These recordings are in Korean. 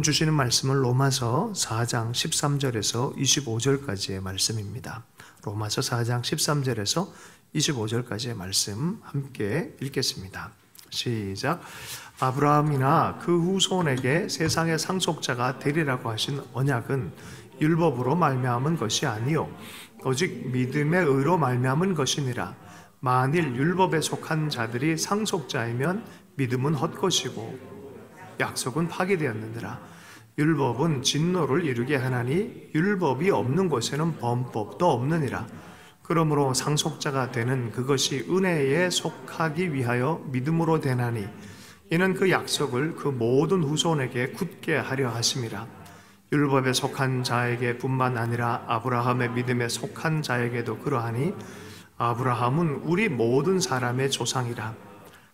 오늘 주시는 말씀은 로마서 4장 13절에서 25절까지의 말씀입니다. 로마서 4장 13절에서 25절까지의 말씀 함께 읽겠습니다. 시작. 아브라함이나 그 후손에게 세상의 상속자가 되리라고 하신 언약은 율법으로 말미암은 것이 아니요 오직 믿음의 의로 말미암은 것이니라. 만일 율법에 속한 자들이 상속자이면 믿음은 헛것이고 약속은 파기되었느니라. 율법은 진노를 이루게 하나니 율법이 없는 곳에는 범법도 없느니라. 그러므로 상속자가 되는 그것이 은혜에 속하기 위하여 믿음으로 되나니 이는 그 약속을 그 모든 후손에게 굳게 하려 하심이라. 율법에 속한 자에게 뿐만 아니라 아브라함의 믿음에 속한 자에게도 그러하니 아브라함은 우리 모든 사람의 조상이라.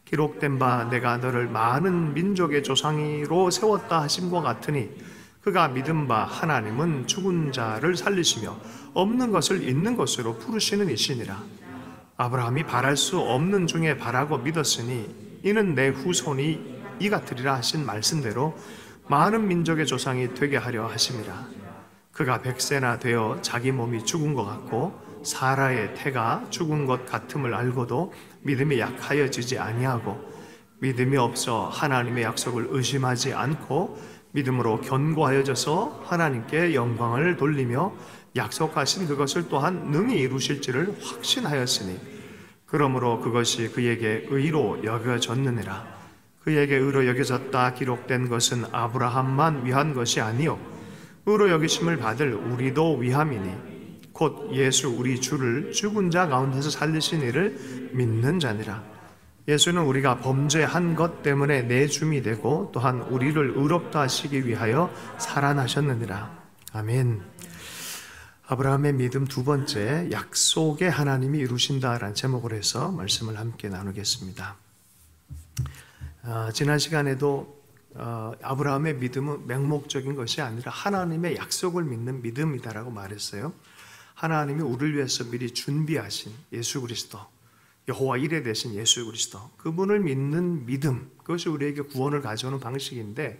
기록된 바 내가 너를 많은 민족의 조상으로 세웠다 하심과 같으니 그가 믿은 바 하나님은 죽은 자를 살리시며 없는 것을 있는 것으로 부르시는 이시니라. 아브라함이 바랄 수 없는 중에 바라고 믿었으니 이는 내 후손이 이 같으리라 하신 말씀대로 많은 민족의 조상이 되게 하려 하심이라. 그가 100세나 되어 자기 몸이 죽은 것 같고 사라의 태가 죽은 것 같음을 알고도 믿음이 약하여지지 아니하고 믿음이 없어 하나님의 약속을 의심하지 않고 믿음으로 견고하여져서 하나님께 영광을 돌리며 약속하신 그것을 또한 능히 이루실지를 확신하였으니 그러므로 그것이 그에게 의로 여겨졌느니라. 그에게 의로 여겨졌다 기록된 것은 아브라함만 위한 것이 아니요 의로 여기심을 받을 우리도 위함이니 곧 예수 우리 주를 죽은 자 가운데서 살리신 이를 믿는 자니라. 예수는 우리가 범죄한 것 때문에 내 줌이 되고 또한 우리를 의롭다 하시기 위하여 살아나셨느니라. 아멘. 아브라함의 믿음 두 번째, 약속의 하나님이 이루신다라는 제목으로 해서 말씀을 함께 나누겠습니다. 지난 시간에도 아브라함의 믿음은 맹목적인 것이 아니라 하나님의 약속을 믿는 믿음이다라고 말했어요. 하나님이 우리를 위해서 미리 준비하신 예수 그리스도, 여호와 이레 되신 예수 그리스도, 그분을 믿는 믿음, 그것이 우리에게 구원을 가져오는 방식인데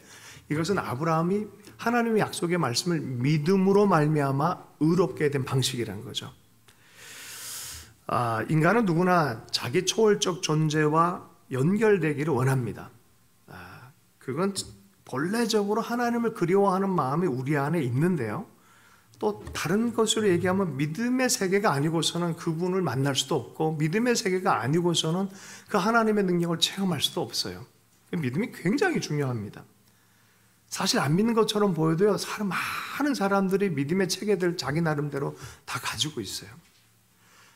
이것은 아브라함이 하나님의 약속의 말씀을 믿음으로 말미암아 의롭게 된 방식이라는 거죠. 인간은 누구나 자기 초월적 존재와 연결되기를 원합니다. 그건 본래적으로 하나님을 그리워하는 마음이 우리 안에 있는데요. 또 다른 것으로 얘기하면 믿음의 세계가 아니고서는 그분을 만날 수도 없고 믿음의 세계가 아니고서는 그 하나님의 능력을 체험할 수도 없어요. 믿음이 굉장히 중요합니다. 사실 안 믿는 것처럼 보여도요, 많은 사람들이 믿음의 체계들 자기 나름대로 다 가지고 있어요.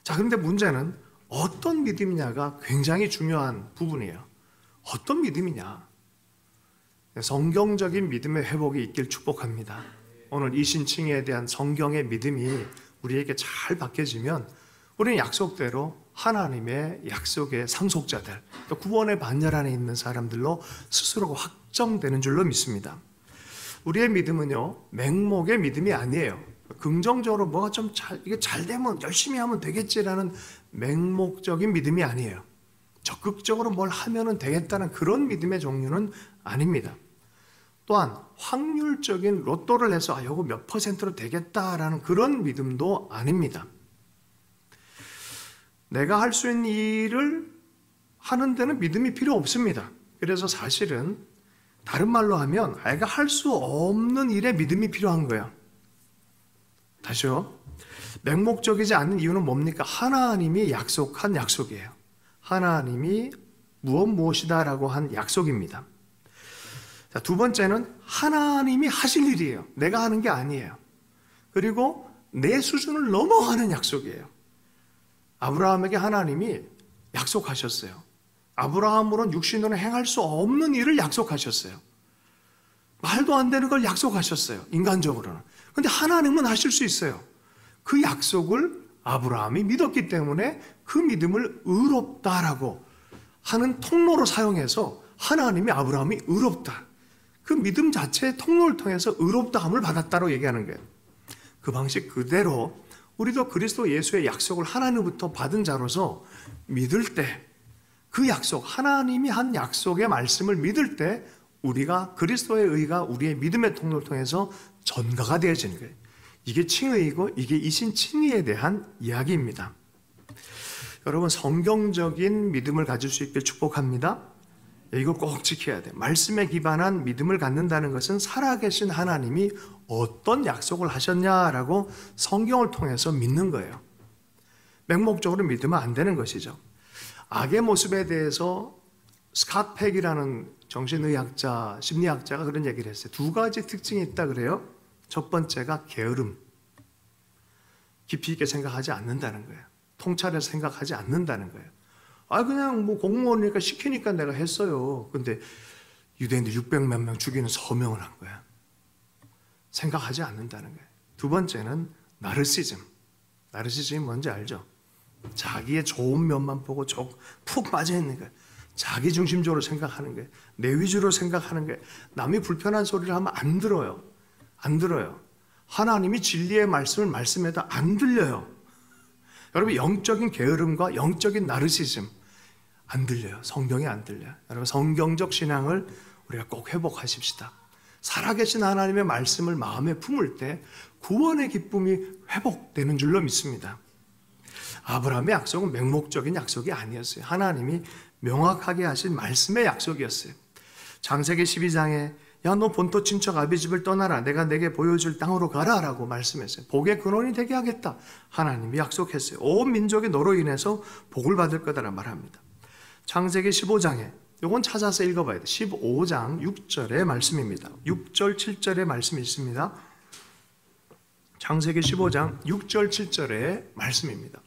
자, 그런데 문제는 어떤 믿음이냐가 굉장히 중요한 부분이에요. 어떤 믿음이냐? 성경적인 믿음의 회복이 있길 축복합니다. 오늘 이 신칭에 대한 성경의 믿음이 우리에게 잘 박혀지면 우리는 약속대로 하나님의 약속의 상속자들, 또 구원의 반열 안에 있는 사람들로 스스로가 확정되는 줄로 믿습니다. 우리의 믿음은요, 맹목의 믿음이 아니에요. 긍정적으로 뭐가 좀 이게 잘 되면 열심히 하면 되겠지라는 맹목적인 믿음이 아니에요. 적극적으로 뭘 하면 되겠다는 그런 믿음의 종류는 아닙니다. 또한 확률적인 로또를 해서 이거 몇 퍼센트로 되겠다라는 그런 믿음도 아닙니다. 내가 할 수 있는 일을 하는 데는 믿음이 필요 없습니다. 그래서 사실은 다른 말로 하면 내가 할 수 없는 일에 믿음이 필요한 거예요. 다시요. 맹목적이지 않은 이유는 뭡니까? 하나님이 약속한 약속이에요. 하나님이 무엇이다라고 한 약속입니다. 자, 두 번째는 하나님이 하실 일이에요. 내가 하는 게 아니에요. 그리고 내 수준을 넘어가는 약속이에요. 아브라함에게 하나님이 약속하셨어요. 아브라함으로는 육신으로 행할 수 없는 일을 약속하셨어요. 말도 안 되는 걸 약속하셨어요. 인간적으로는. 그런데 하나님은 하실 수 있어요. 그 약속을 아브라함이 믿었기 때문에 그 믿음을 의롭다라고 하는 통로로 사용해서 하나님이 아브라함이 의롭다. 그 믿음 자체의 통로를 통해서 의롭다함을 받았다고 얘기하는 거예요. 그 방식 그대로 우리도 그리스도 예수의 약속을 하나님부터 받은 자로서 믿을 때 그 약속, 하나님이 한 약속의 말씀을 믿을 때 우리가 그리스도의 의가 우리의 믿음의 통로를 통해서 전가가 되어지는 거예요. 이게 칭의이고 이게 이신 칭의에 대한 이야기입니다. 여러분, 성경적인 믿음을 가질 수 있게 축복합니다. 이거 꼭 지켜야 돼. 말씀에 기반한 믿음을 갖는다는 것은 살아계신 하나님이 어떤 약속을 하셨냐라고 성경을 통해서 믿는 거예요. 맹목적으로 믿으면 안 되는 것이죠. 악의 모습에 대해서 스캇 팩이라는 정신의학자, 심리학자가 그런 얘기를 했어요. 두 가지 특징이 있다 그래요. 첫 번째가 게으름. 깊이 있게 생각하지 않는다는 거예요. 통찰해서 생각하지 않는다는 거예요. 그냥 뭐 공무원이니까 시키니까 내가 했어요. 근데 유대인들 600몇 명 죽이는 서명을 한 거야. 생각하지 않는다는 거예요. 두 번째는 나르시즘. 나르시즘이 뭔지 알죠? 자기의 좋은 면만 보고 푹 빠져 있는 거예요. 자기 중심적으로 생각하는 거예요. 내 위주로 생각하는 거예요. 남이 불편한 소리를 하면 안 들어요. 안 들어요. 하나님이 진리의 말씀을 말씀해도 안 들려요. 여러분, 영적인 게으름과 영적인 나르시즘 안 들려요. 성경이 안 들려요. 여러분, 성경적 신앙을 우리가 꼭 회복하십시다. 살아계신 하나님의 말씀을 마음에 품을 때 구원의 기쁨이 회복되는 줄로 믿습니다. 아브라함의 약속은 맹목적인 약속이 아니었어요. 하나님이 명확하게 하신 말씀의 약속이었어요. 창세기 12장에 야, 너 본토 친척 아비 집을 떠나라. 내가 내게 보여줄 땅으로 가라 라고 말씀했어요. 복의 근원이 되게 하겠다. 하나님이 약속했어요. 온 민족이 너로 인해서 복을 받을 거다라고 말합니다. 창세기 15장에 이건 찾아서 읽어봐야 돼요. 15장 6절의 말씀입니다. 6절 7절의 말씀이 있습니다. 창세기 15장 6절 7절의 말씀입니다.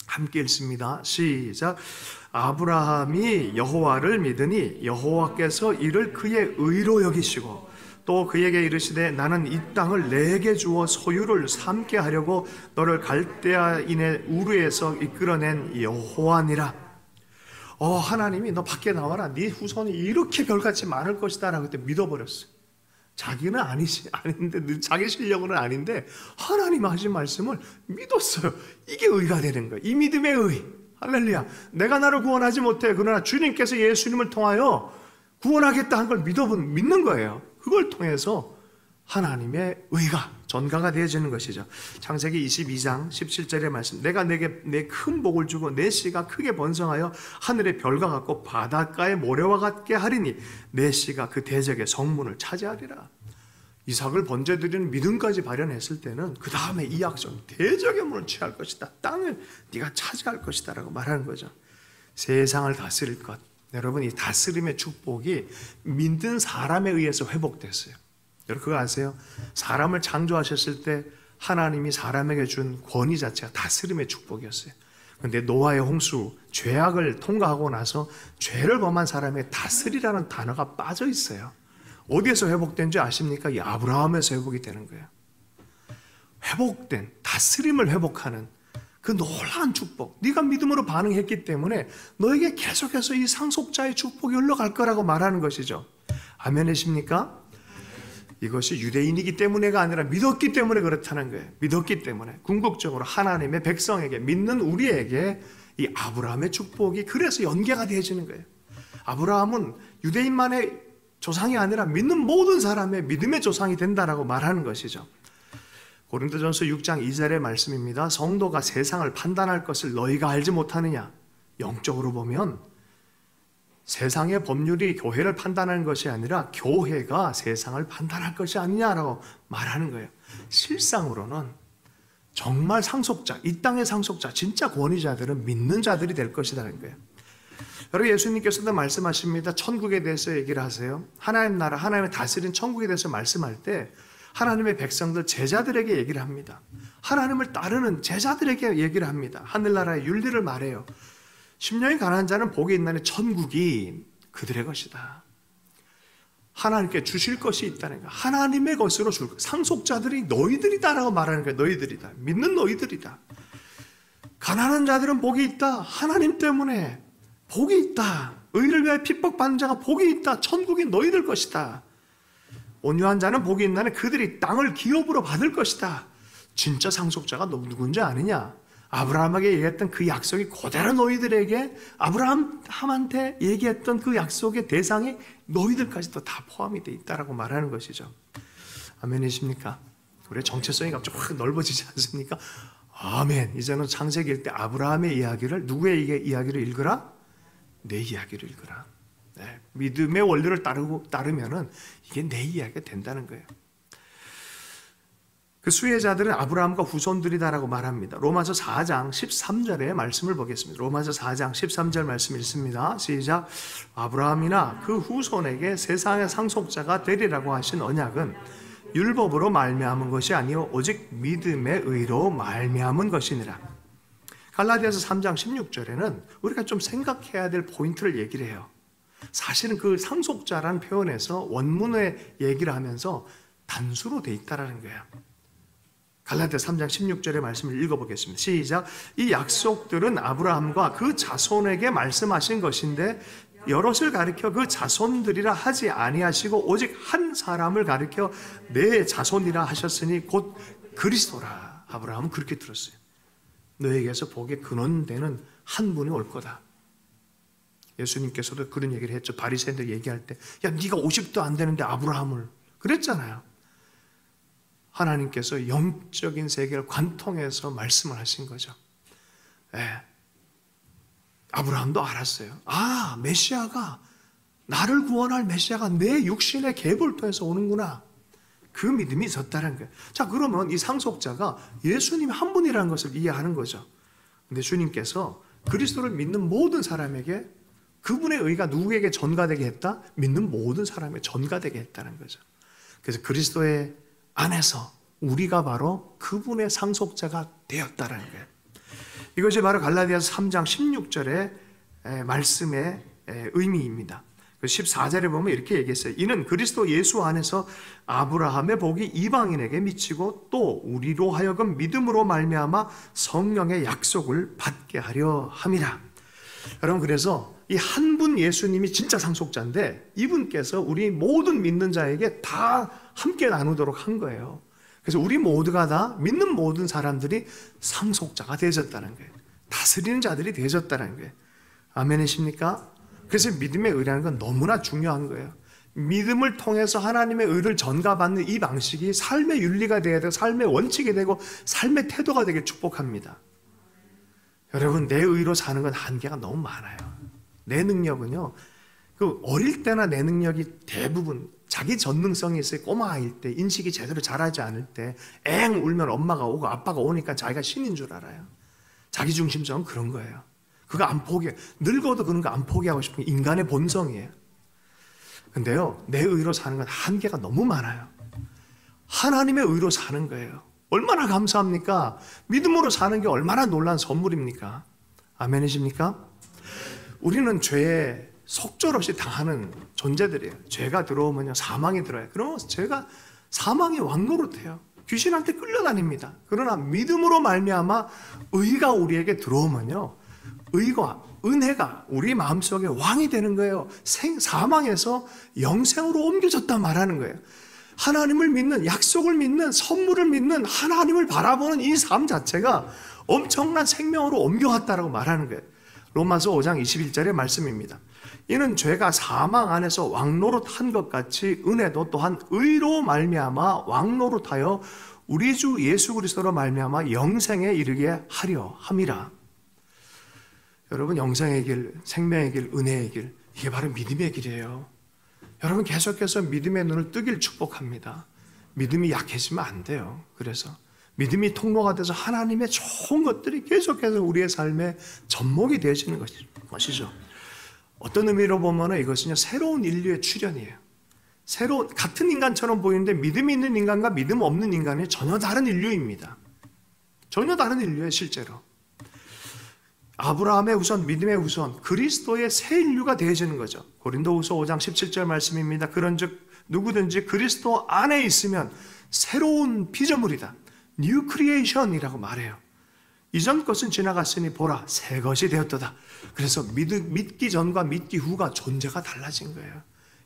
함께 읽습니다. 시작. 아브라함이 여호와를 믿으니 여호와께서 이를 그의 의로 여기시고 또 그에게 이르시되 나는 이 땅을 내게 주어 소유를 삼게 하려고 너를 갈대아인의 우르에서 이끌어낸 여호와니라. 하나님이 너 밖에 나와라. 네 후손이 이렇게 별같이 많을 것이다 라고 그때 믿어버렸어요. 자기는 아닌데, 자기 실력은 아닌데 하나님 하신 말씀을 믿었어요. 이게 의가 되는 거예요. 이 믿음의 의. 할렐루야. 내가 나를 구원하지 못해. 그러나 주님께서 예수님을 통하여 구원하겠다 한 걸 믿는 거예요. 그걸 통해서 하나님의 의가 전가가 되어지는 것이죠. 창세기 22장 17절의 말씀. 내가 내게 내 큰 복을 주고 내 씨가 크게 번성하여 하늘의 별과 같고 바닷가의 모래와 같게 하리니 내 씨가 그 대적의 성문을 차지하리라. 이삭을 번제드리는 믿음까지 발현했을 때는 그 다음에 이 약속, 대적의 문을 취할 것이다. 땅을 네가 차지할 것이다 라고 말하는 거죠. 세상을 다스릴 것. 여러분, 이 다스림의 축복이 믿는 사람에 의해서 회복됐어요. 여러분 그거 아세요? 사람을 창조하셨을 때 하나님이 사람에게 준 권위 자체가 다스림의 축복이었어요. 그런데 노아의 홍수, 죄악을 통과하고 나서 죄를 범한 사람의 다스리라는 단어가 빠져 있어요. 어디에서 회복된지 아십니까? 이 아브라함에서 회복이 되는 거예요. 회복된, 다스림을 회복하는 그 놀라운 축복. 네가 믿음으로 반응했기 때문에 너에게 계속해서 이 상속자의 축복이 흘러갈 거라고 말하는 것이죠. 아멘이십니까? 이것이 유대인이기 때문에가 아니라 믿었기 때문에 그렇다는 거예요. 믿었기 때문에 궁극적으로 하나님의 백성에게, 믿는 우리에게 이 아브라함의 축복이 그래서 연계가 되어지는 거예요. 아브라함은 유대인만의 조상이 아니라 믿는 모든 사람의 믿음의 조상이 된다라고 말하는 것이죠. 고린도전서 6장 2절의 말씀입니다. 성도가 세상을 판단할 것을 너희가 알지 못하느냐? 영적으로 보면 세상의 법률이 교회를 판단하는 것이 아니라 교회가 세상을 판단할 것이 아니냐라고 말하는 거예요. 실상으로는 정말 상속자, 이 땅의 상속자, 진짜 권위자들은 믿는 자들이 될 것이라는 거예요. 여러분, 예수님께서도 말씀하십니다. 천국에 대해서 얘기를 하세요. 하나님 나라, 하나님의 다스린 천국에 대해서 말씀할 때 하나님의 백성들, 제자들에게 얘기를 합니다. 하나님을 따르는 제자들에게 얘기를 합니다. 하늘나라의 윤리를 말해요. 심령이 가난한 자는 복이 있나니 천국이 그들의 것이다. 하나님께 주실 것이 있다는 거야. 하나님의 것으로 줄 거야. 상속자들이 너희들이다라고 말하는 거야. 너희들이다. 믿는 너희들이다. 가난한 자들은 복이 있다. 하나님 때문에 복이 있다. 의를 위하여 핍박받는 자가 복이 있다. 천국이 너희들 것이다. 온유한 자는 복이 있나니 그들이 땅을 기업으로 받을 것이다. 진짜 상속자가 누군지 아느냐? 아브라함에게 얘기했던 그 약속이 그대로 너희들에게, 아브라함한테 얘기했던 그 약속의 대상이 너희들까지도 다 포함이 되어 있다라고 말하는 것이죠. 아멘이십니까? 우리의 정체성이 갑자기 확 넓어지지 않습니까? 아멘. 이제는 창세기 읽을 때 아브라함의 이야기를, 누구의 이야기를 읽으라? 내 이야기를 읽으라. 네. 믿음의 원리를 따르면은 이게 내 이야기가 된다는 거예요. 그 수혜자들은 아브라함과 후손들이다라고 말합니다. 로마서 4장 13절의 말씀을 보겠습니다. 로마서 4장 13절 말씀 읽습니다. 시작. 아브라함이나 그 후손에게 세상의 상속자가 되리라고 하신 언약은 율법으로 말미암은 것이 아니요 오직 믿음의 의로 말미암은 것이니라. 갈라디아서 3장 16절에는 우리가 좀 생각해야 될 포인트를 얘기를 해요. 사실은 그 상속자라는 표현에서 원문의 얘기를 하면서 단수로 돼 있다라는 거예요. 갈라디아 3장 16절의 말씀을 읽어보겠습니다. 시작. 이 약속들은 아브라함과 그 자손에게 말씀하신 것인데 여럿을 가리켜 그 자손들이라 하지 아니하시고 오직 한 사람을 가리켜 내 자손이라 하셨으니 곧 그리스도라. 아브라함은 그렇게 들었어요. 너에게서 복의 근원되는 한 분이 올 거다. 예수님께서도 그런 얘기를 했죠. 바리새인들 얘기할 때, 야 네가 50도 안 되는데 아브라함을, 그랬잖아요. 하나님께서 영적인 세계를 관통해서 말씀을 하신 거죠. 네. 아브라함도 알았어요. 아, 메시아가, 나를 구원할 메시아가 내 육신의 계보를 통해서 오는구나. 그 믿음이 있었다는 거예요. 자, 그러면 이 상속자가 예수님 한 분이라는 것을 이해하는 거죠. 근데 주님께서 그리스도를 믿는 모든 사람에게 그분의 의가 누구에게 전가되게 했다? 믿는 모든 사람에게 전가되게 했다는 거죠. 그래서 그리스도의 안에서 우리가 바로 그분의 상속자가 되었다라는 거예요. 이것이 바로 갈라디아서 3장 16절의 말씀의 의미입니다. 14절에 보면 이렇게 얘기했어요. 이는 그리스도 예수 안에서 아브라함의 복이 이방인에게 미치고 또 우리로 하여금 믿음으로 말미암아 성령의 약속을 받게 하려 함이라. 여러분, 그래서 이 한 분 예수님이 진짜 상속자인데 이분께서 우리 모든 믿는 자에게 다 함께 나누도록 한 거예요. 그래서 우리 모두가 다 믿는 모든 사람들이 상속자가 되어졌다는 거예요. 다스리는 자들이 되어졌다는 거예요. 아멘이십니까? 그래서 믿음의 의라는 건 너무나 중요한 거예요. 믿음을 통해서 하나님의 의를 전가받는 이 방식이 삶의 윤리가 되어야 되고 삶의 원칙이 되고 삶의 태도가 되게 축복합니다. 여러분, 내 의로 사는 건 한계가 너무 많아요. 내 능력은요, 그 어릴 때나 내 능력이 대부분 자기 전능성이 있어요. 꼬마아이일 때, 인식이 제대로 자라지 않을 때, 엥 울면 엄마가 오고 아빠가 오니까 자기가 신인 줄 알아요. 자기 중심성은 그런 거예요. 그거 안 포기해. 늙어도 그런 거 안 포기하고 싶은 게 인간의 본성이에요. 근데요, 내 의로 사는 건 한계가 너무 많아요. 하나님의 의로 사는 거예요. 얼마나 감사합니까? 믿음으로 사는 게 얼마나 놀라운 선물입니까? 아멘이십니까? 우리는 죄에 속절없이 당하는 존재들이에요. 죄가 들어오면요, 사망이 들어요. 그러면 죄가 사망의 왕노릇해요. 귀신한테 끌려다닙니다. 그러나 믿음으로 말미암아 의가 우리에게 들어오면요, 의가, 은혜가 우리 마음속에 왕이 되는 거예요. 사망에서 영생으로 옮겨졌다 말하는 거예요. 하나님을 믿는, 약속을 믿는, 선물을 믿는, 하나님을 바라보는 이 삶 자체가 엄청난 생명으로 옮겨갔다라고 말하는 거예요. 로마서 5장 21절의 말씀입니다. 이는 죄가 사망 안에서 왕노릇한 것 같이 은혜도 또한 의로 말미암아 왕노릇하여 우리 주 예수 그리스도로 말미암아 영생에 이르게 하려 함이라. 여러분, 영생의 길, 생명의 길, 은혜의 길, 이게 바로 믿음의 길이에요. 여러분, 계속해서 믿음의 눈을 뜨길 축복합니다. 믿음이 약해지면 안 돼요. 그래서 믿음이 통로가 돼서 하나님의 좋은 것들이 계속해서 우리의 삶에 접목이 되어지는 것이죠. 어떤 의미로 보면 이것은요, 새로운 인류의 출현이에요. 같은 인간처럼 보이는데 믿음이 있는 인간과 믿음 없는 인간이 전혀 다른 인류입니다. 전혀 다른 인류예요, 실제로. 아브라함의 후손, 믿음의 후손, 그리스도의 새 인류가 되어지는 거죠. 고린도후서 5장 17절 말씀입니다. 그런즉 누구든지 그리스도 안에 있으면 새로운 피조물이다. New Creation이라고 말해요. 이전 것은 지나갔으니 보라, 새 것이 되었도다. 그래서 믿기 전과 믿기 후가 존재가 달라진 거예요.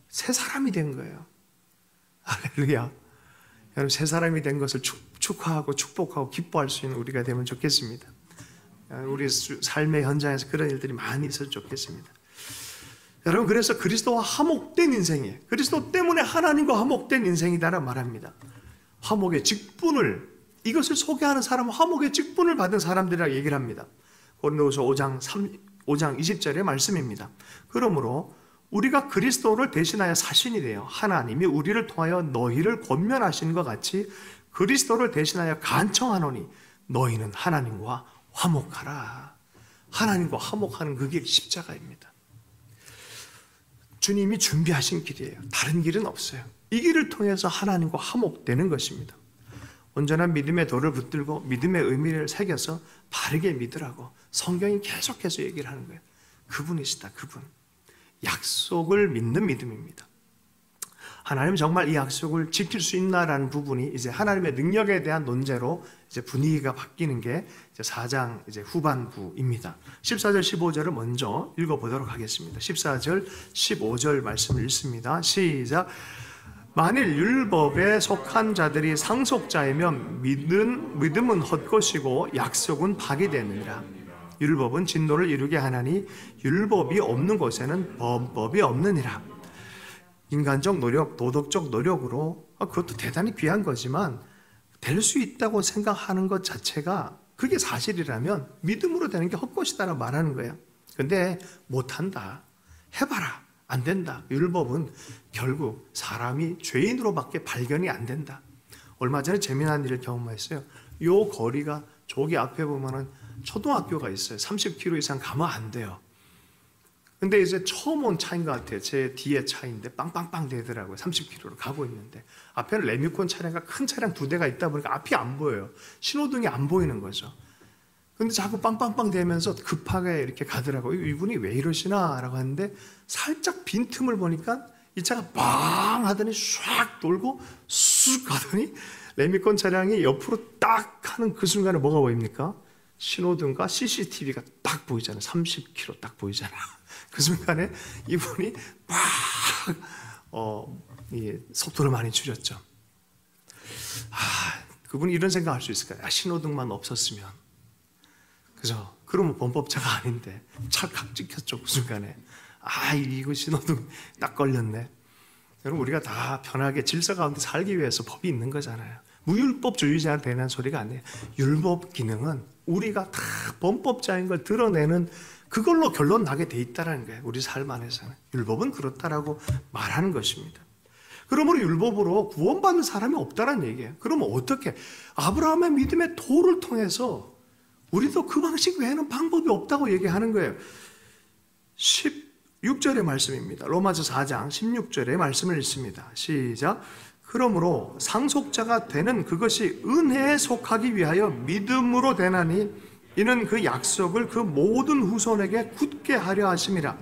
새 사람이 된 거예요. 할렐루야. 여러분, 새 사람이 된 것을 축하하고 축복하고 기뻐할 수 있는 우리가 되면 좋겠습니다. 우리 삶의 현장에서 그런 일들이 많이 있어도 좋겠습니다. 여러분, 그래서 그리스도와 화목된 인생이에요. 그리스도 때문에 하나님과 화목된 인생이다라고 말합니다. 화목의 직분을, 이것을 소개하는 사람은 화목의 직분을 받은 사람들이라고 얘기를 합니다. 고린도후서 5장 20절의 말씀입니다. 그러므로 우리가 그리스도를 대신하여 사신이 되어 하나님이 우리를 통하여 너희를 권면하시는 것 같이 그리스도를 대신하여 간청하노니 너희는 하나님과 화목하라. 하나님과 화목하는 그 길 십자가입니다. 주님이 준비하신 길이에요. 다른 길은 없어요. 이 길을 통해서 하나님과 화목되는 것입니다. 온전한 믿음의 도를 붙들고 믿음의 의미를 새겨서 바르게 믿으라고 성경이 계속해서 얘기를 하는 거예요. 그분이시다, 그분. 약속을 믿는 믿음입니다. 하나님 정말 이 약속을 지킬 수 있나라는 부분이 이제 하나님의 능력에 대한 논제로 이제 분위기가 바뀌는 게 이제 4장 이제 후반부입니다. 14절 15절을 먼저 읽어보도록 하겠습니다. 14절 15절 말씀을 읽습니다. 시작. 만일 율법에 속한 자들이 상속자이면 믿음은 헛것이고 약속은 파기되느니라. 율법은 진노를 이루게 하나니 율법이 없는 곳에는 범법이 없느니라. 인간적 노력, 도덕적 노력으로 그것도 대단히 귀한 거지만 될 수 있다고 생각하는 것 자체가 그게 사실이라면 믿음으로 되는 게 헛것이다라고 말하는 거예요. 근데 못한다, 해봐라, 안 된다. 율법은 결국 사람이 죄인으로밖에 발견이 안 된다. 얼마 전에 재미난 일을 경험했어요. 요 거리가 저기 앞에 보면은 초등학교가 있어요. 30km 이상 가면 안 돼요. 근데 이제 처음 온 차인 것 같아요. 제 뒤에 차인데 빵빵빵 되더라고요. 30km로 가고 있는데 앞에는 레미콘 차량과 큰 차량 2대가 있다 보니까 앞이 안 보여요. 신호등이 안 보이는 거죠. 근데 자꾸 빵빵빵 되면서 급하게 이렇게 가더라고요. 이분이 왜 이러시나 라고 하는데 살짝 빈틈을 보니까 이 차가 빵 하더니 샥 돌고 쑥 가더니 레미콘 차량이 옆으로 딱 하는 그 순간에 뭐가 보입니까? 신호등과 CCTV가 딱 보이잖아요. 30km 딱 보이잖아요. 그 순간에 이분이 막 속도를 많이 줄였죠. 그분이 이런 생각할 수 있을까요? 신호등만 없었으면, 그죠? 그러면 범법자가 아닌데 찰칵 찍혔죠. 그 순간에 이거 신호등 딱 걸렸네. 여러분, 우리가 다 편하게 질서 가운데 살기 위해서 법이 있는 거잖아요. 무율법주의자한테 대한 소리가 아니에요. 율법 기능은 우리가 다 범법자인 걸 드러내는 그걸로 결론 나게 돼 있다는 거예요. 우리 삶 안에서는 율법은 그렇다라고 말하는 것입니다. 그러므로 율법으로 구원받는 사람이 없다는 얘기예요. 그러면 어떻게? 아브라함의 믿음의 도를 통해서 우리도 그 방식 외에는 방법이 없다고 얘기하는 거예요. 16절의 말씀입니다. 로마서 4장 16절의 말씀을 읽습니다. 시작. 그러므로 상속자가 되는 그것이 은혜에 속하기 위하여 믿음으로 되나니 이는 그 약속을 그 모든 후손에게 굳게 하려 하심이라.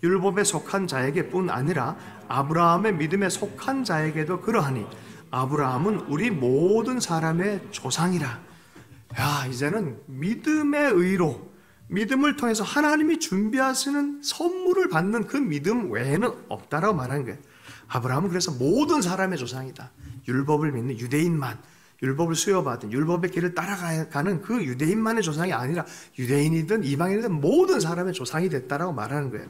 율법에 속한 자에게뿐 아니라 아브라함의 믿음에 속한 자에게도 그러하니 아브라함은 우리 모든 사람의 조상이라. 이제는 믿음의 의로, 믿음을 통해서 하나님이 준비하시는 선물을 받는 그 믿음 외에는 없다라고 말하는 거예요. 아브라함은 그래서 모든 사람의 조상이다. 율법을 믿는 유대인만, 율법을 수여받은 율법의 길을 따라가는 그 유대인만의 조상이 아니라 유대인이든 이방인이든 모든 사람의 조상이 됐다라고 말하는 거예요.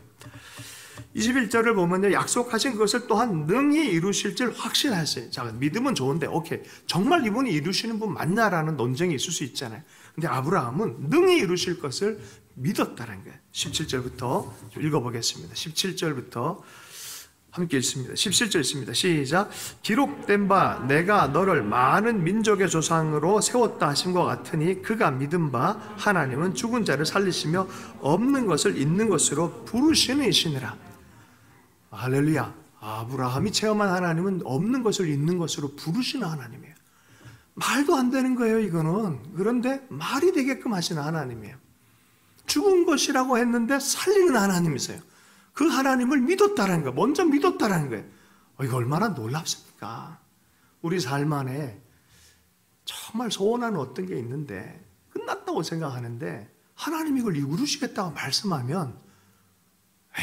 21절을 보면요, 약속하신 그것을 또한 능히 이루실 줄 확신하세요. 자, 믿음은 좋은데 오케이, 정말 이분이 이루시는 분 맞나라는 논쟁이 있을 수 있잖아요. 근데 아브라함은 능히 이루실 것을 믿었다는 거예요. 17절부터 읽어보겠습니다. 17절부터 함께 읽습니다. 17절 읽습니다. 시작. 기록된 바 내가 너를 많은 민족의 조상으로 세웠다 하신 것 같으니 그가 믿은 바 하나님은 죽은 자를 살리시며 없는 것을 있는 것으로 부르시는 이시니라. 할렐루야. 아브라함이 체험한 하나님은 없는 것을 있는 것으로 부르시는 하나님이에요. 말도 안 되는 거예요, 이거는. 그런데 말이 되게끔 하시는 하나님이에요. 죽은 것이라고 했는데 살리는 하나님이세요. 그 하나님을 믿었다는 거예요. 먼저 믿었다는 거예요. 이거 얼마나 놀랍습니까? 우리 삶 안에 정말 소원하는 어떤 게 있는데 끝났다고 생각하는데 하나님이 이걸 이루시겠다고 말씀하면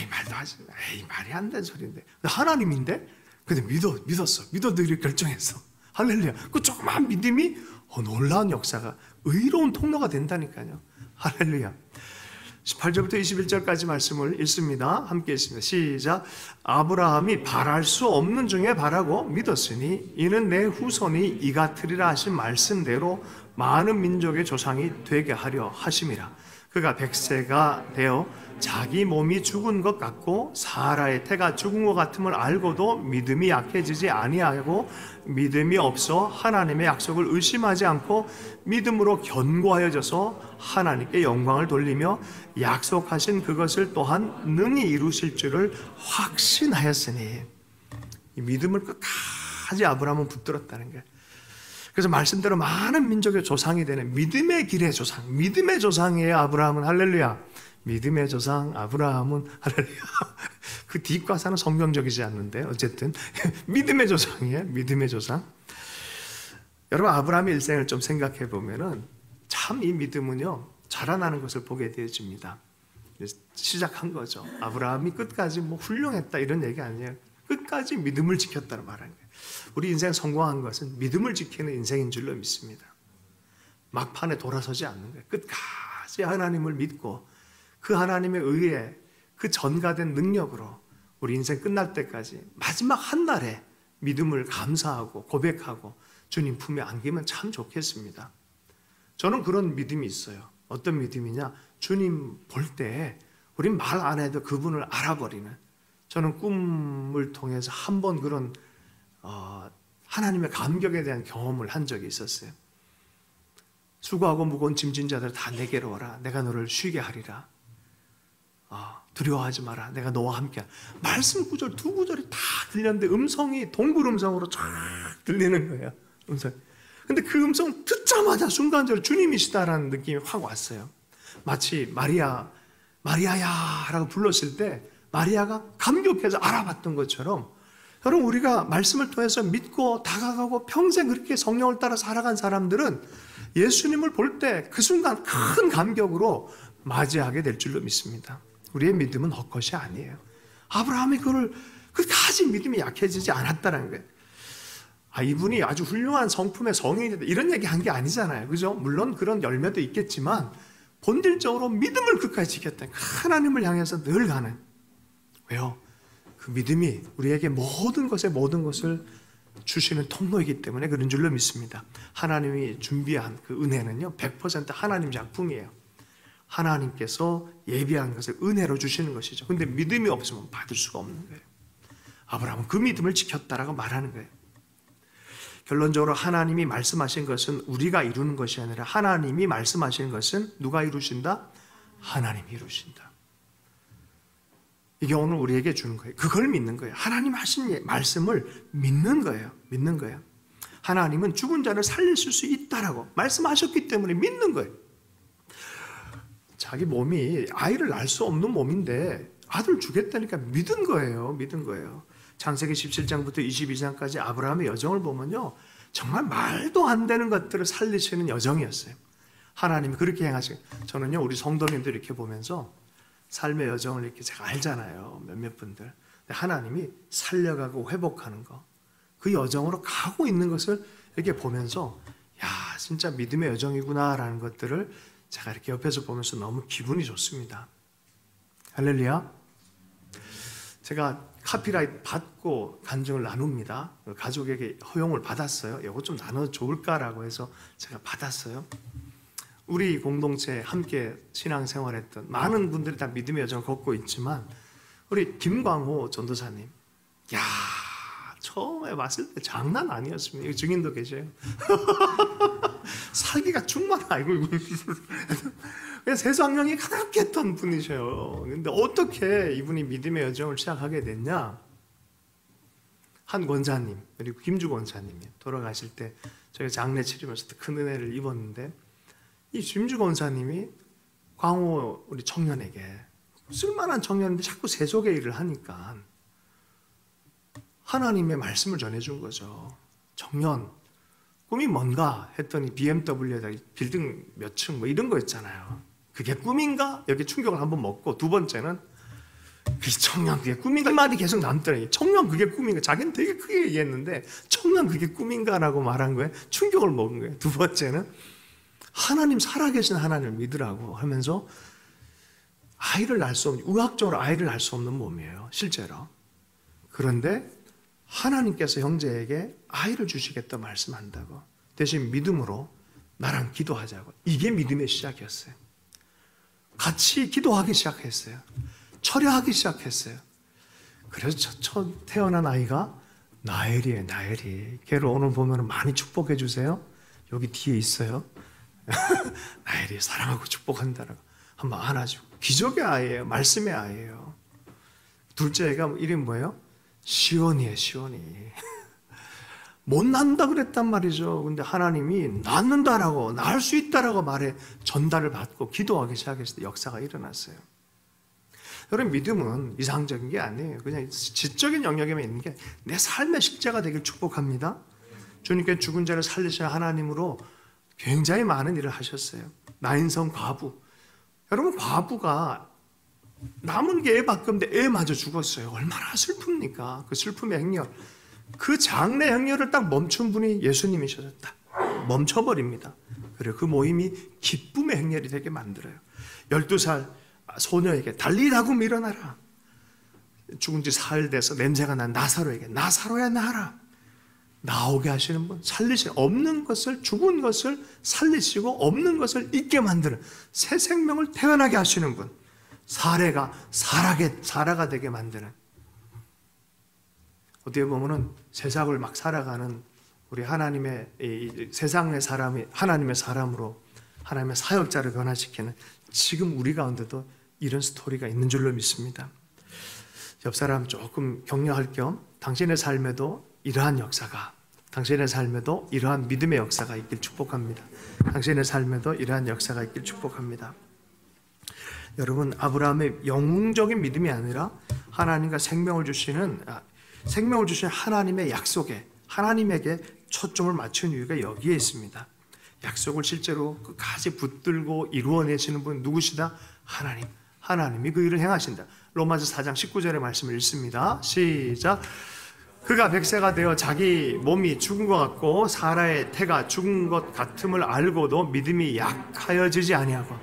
말도 하지 마. 말이 안 되는 소리인데. 하나님인데? 근데 믿었어. 믿어드리기로 결정했어. 할렐루야. 그 조그만 믿음이 놀라운 역사가, 의로운 통로가 된다니까요. 할렐루야. 18절부터 21절까지 말씀을 읽습니다. 함께 읽습니다. 시작. 아브라함이 바랄 수 없는 중에 바라고 믿었으니 이는 내 후손이 이 같으리라 하신 말씀대로 많은 민족의 조상이 되게 하려 하심이라. 그가 100세가 되어 자기 몸이 죽은 것 같고 사라의 태가 죽은 것 같음을 알고도 믿음이 약해지지 아니하고 믿음이 없어 하나님의 약속을 의심하지 않고 믿음으로 견고하여져서 하나님께 영광을 돌리며 약속하신 그것을 또한 능히 이루실 줄을 확신하였으니, 이 믿음을 끝까지 아브라함은 붙들었다는 거예요. 그래서 말씀대로 많은 민족의 조상이 되는 믿음의 길의 조상, 믿음의 조상이에요. 아브라함은. 할렐루야. 믿음의 조상 아브라함은, 할렐루야. 그 뒷과사는 성경적이지 않는데 어쨌든 믿음의 조상이에요. 믿음의 조상. 여러분, 아브라함의 일생을 좀 생각해 보면은 참 이 믿음은요 자라나는 것을 보게 되어집니다. 시작한 거죠. 아브라함이 끝까지 뭐 훌륭했다 이런 얘기 아니에요. 끝까지 믿음을 지켰다는 말하는 거예요. 우리 인생 성공한 것은 믿음을 지키는 인생인 줄로 믿습니다. 막판에 돌아서지 않는 거예요. 끝까지 하나님을 믿고 그 하나님의 의에 그 전가된 능력으로 우리 인생 끝날 때까지 마지막 한 날에 믿음을 감사하고 고백하고 주님 품에 안기면 참 좋겠습니다. 저는 그런 믿음이 있어요. 어떤 믿음이냐? 주님 볼 때 우린 말 안 해도 그분을 알아버리는, 저는 꿈을 통해서 한 번 그런 하나님의 감격에 대한 경험을 한 적이 있었어요. 수고하고 무거운 짐진 자들 다 내게로 오라. 내가 너를 쉬게 하리라. 두려워하지 마라. 내가 너와 함께. 말씀 구절 두 구절이 다 들렸는데 음성이 동굴 음성으로 쫙 들리는 거예요. 음성. 근데 그 음성 듣자마자 순간적으로 주님이시다라는 느낌이 확 왔어요. 마치 마리아야 라고 불렀을 때 마리아가 감격해서 알아봤던 것처럼, 여러분, 우리가 말씀을 통해서 믿고 다가가고 평생 그렇게 성령을 따라 살아간 사람들은 예수님을 볼 때 그 순간 큰 감격으로 맞이하게 될 줄로 믿습니다. 우리의 믿음은 헛것이 아니에요. 아브라함이 그걸 끝까지 믿음이 약해지지 않았다는 거예요. 이분이 아주 훌륭한 성품의 성인이 됐다 이런 얘기 한 게 아니잖아요. 그죠? 물론 그런 열매도 있겠지만 본질적으로 믿음을 끝까지 지켰다. 하나님을 향해서 늘 가는. 왜요? 그 믿음이 우리에게 모든 것을 주시는 통로이기 때문에 그런 줄로 믿습니다. 하나님이 준비한 그 은혜는요 100% 하나님 작품이에요. 하나님께서 예비한 것을 은혜로 주시는 것이죠. 근데 믿음이 없으면 받을 수가 없는 거예요. 아브라함은 그 믿음을 지켰다라고 말하는 거예요. 결론적으로 하나님이 말씀하신 것은 우리가 이루는 것이 아니라 하나님이 말씀하신 것은 누가 이루신다? 하나님이 이루신다. 이게 오늘 우리에게 주는 거예요. 그걸 믿는 거예요. 하나님 하신 말씀을 믿는 거예요. 믿는 거예요. 하나님은 죽은 자를 살리실 수 있다라고 말씀하셨기 때문에 믿는 거예요. 자기 몸이 아이를 낳을 수 없는 몸인데 아들 주겠다니까 믿은 거예요. 믿은 거예요. 창세기 17장부터 22장까지 아브라함의 여정을 보면요, 정말 말도 안 되는 것들을 살리시는 여정이었어요. 하나님이 그렇게 행하시고, 저는요 우리 성도님들 이렇게 보면서 삶의 여정을 이렇게 제가 알잖아요. 몇몇 분들. 근데 하나님이 살려가고 회복하는 거, 그 여정으로 가고 있는 것을 이렇게 보면서 야, 진짜 믿음의 여정이구나라는 것들을 제가 이렇게 옆에서 보면서 너무 기분이 좋습니다. 할렐루야. 제가 카피라이트 받고 간증을 나눕니다. 가족에게 허용을 받았어요. 이거 좀 나눠도 좋을까라고 해서 제가 받았어요. 우리 공동체에 함께 신앙생활했던 많은 분들이 다 믿음의 여정을 걷고 있지만 우리 김광호 전도사님, 야, 처음에 왔을 때 장난 아니었습니다. 여기 증인도 계세요. 사기가 충만. 아이고. 세상령이 가득했던 분이셔요. 근데 어떻게 이분이 믿음의 여정을 시작하게 됐냐? 한 권사님, 그리고 김주 권사님이 돌아가실 때 저희가 장례 치르면서 큰 은혜를 입었는데, 이 김주 권사님이 광호 우리 청년에게, 쓸만한 청년인데 자꾸 세속의 일을 하니까 하나님의 말씀을 전해준 거죠. 청년, 꿈이 뭔가 했더니 BMW에다 빌딩 몇 층 뭐 이런 거 있잖아요. 그게 꿈인가? 여기 충격을 한번 먹고, 두 번째는 그 청년 그게 꿈인가? 이 말이 계속 남더라고요. 청년 그게 꿈인가? 자기는 되게 크게 얘기했는데 청년 그게 꿈인가? 라고 말한 거예요. 충격을 먹은 거예요. 두 번째는 하나님, 살아계신 하나님을 믿으라고 하면서 아이를 낳을 수 없는, 의학적으로 아이를 낳을 수 없는 몸이에요, 실제로. 그런데 하나님께서 형제에게 아이를 주시겠다 말씀한다고. 대신 믿음으로 나랑 기도하자고. 이게 믿음의 시작이었어요. 같이 기도하기 시작했어요. 철회하기 시작했어요. 그래서 첫 태어난 아이가 나엘이에요. 나엘이. 걔를 오늘 보면 많이 축복해 주세요. 여기 뒤에 있어요. 나엘이 사랑하고 축복한다라고 한번 안아주고. 기적의 아이예요. 말씀의 아이예요. 둘째 애가 이름이 뭐예요? 시온이에요. 시온이. 못 낳는다 그랬단 말이죠. 근데 하나님이 낳는다라고, 낳을 수 있다라고 말해 전달을 받고 기도하기 시작했을 때 역사가 일어났어요. 여러분, 믿음은 이상적인 게 아니에요. 그냥 지적인 영역에만 있는 게 내 삶의 실제가 되길 축복합니다. 주님께 죽은 자를 살리신 하나님으로 굉장히 많은 일을 하셨어요. 나인성 과부. 여러분, 과부가 남은 게 애밖에 없는데 애마저 죽었어요. 얼마나 슬픕니까? 그 슬픔의 행렬. 그 장래 행렬을 딱 멈춘 분이 예수님이셨다. 멈춰버립니다. 그리고 그 모임이 기쁨의 행렬이 되게 만들어요. 12살 소녀에게 달리라고 밀어나라. 죽은 지 사흘 돼서 냄새가 난 나사로에게 나사로야 나라. 나오게 하시는 분, 살리시는, 없는 것을, 죽은 것을 살리시고 없는 것을 있게 만드는, 새 생명을 태어나게 하시는 분, 사례가 살아가 되게 만드는. 어떻게 보면은 세상을 막 살아가는 우리 하나님의 세상의 사람이 하나님의 사람으로 하나님의 사역자를 변화시키는 지금 우리 가운데도 이런 스토리가 있는 줄로 믿습니다. 옆 사람 조금 격려할 겸 당신의 삶에도 이러한 역사가, 당신의 삶에도 이러한 믿음의 역사가 있길 축복합니다. 당신의 삶에도 이러한 역사가 있길 축복합니다. 여러분, 아브라함의 영웅적인 믿음이 아니라 하나님과 생명을 주시는 하나님의 약속에, 하나님에게 초점을 맞춘 이유가 여기에 있습니다. 약속을 실제로 끝까지 붙들고 이루어내시는 분 누구시다? 하나님. 하나님이 그 일을 행하신다. 로마서 4장 19절의 말씀을 읽습니다. 시작. 그가 100세가 되어 자기 몸이 죽은 것 같고 사라의 태가 죽은 것 같음을 알고도 믿음이 약하여지지 아니하고.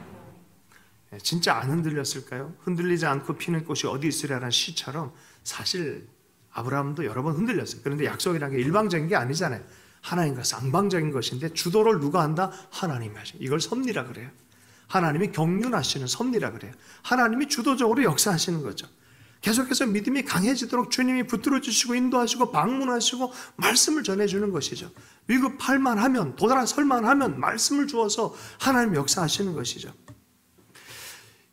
진짜 안 흔들렸을까요? 흔들리지 않고 피는 꽃이 어디 있으랴라는 시처럼 사실 아브라함도 여러 번 흔들렸어요. 그런데 약속이라는 게 일방적인 게 아니잖아요. 하나님과 쌍방적인 것인데 주도를 누가 한다? 하나님이 하시죠. 이걸 섭리라 그래요. 하나님이 경륜하시는 섭리라 그래요. 하나님이 주도적으로 역사하시는 거죠. 계속해서 믿음이 강해지도록 주님이 붙들어 주시고 인도하시고 방문하시고 말씀을 전해주는 것이죠. 위급할 만하면, 도달설 만하면 말씀을 주어서 하나님 역사하시는 것이죠.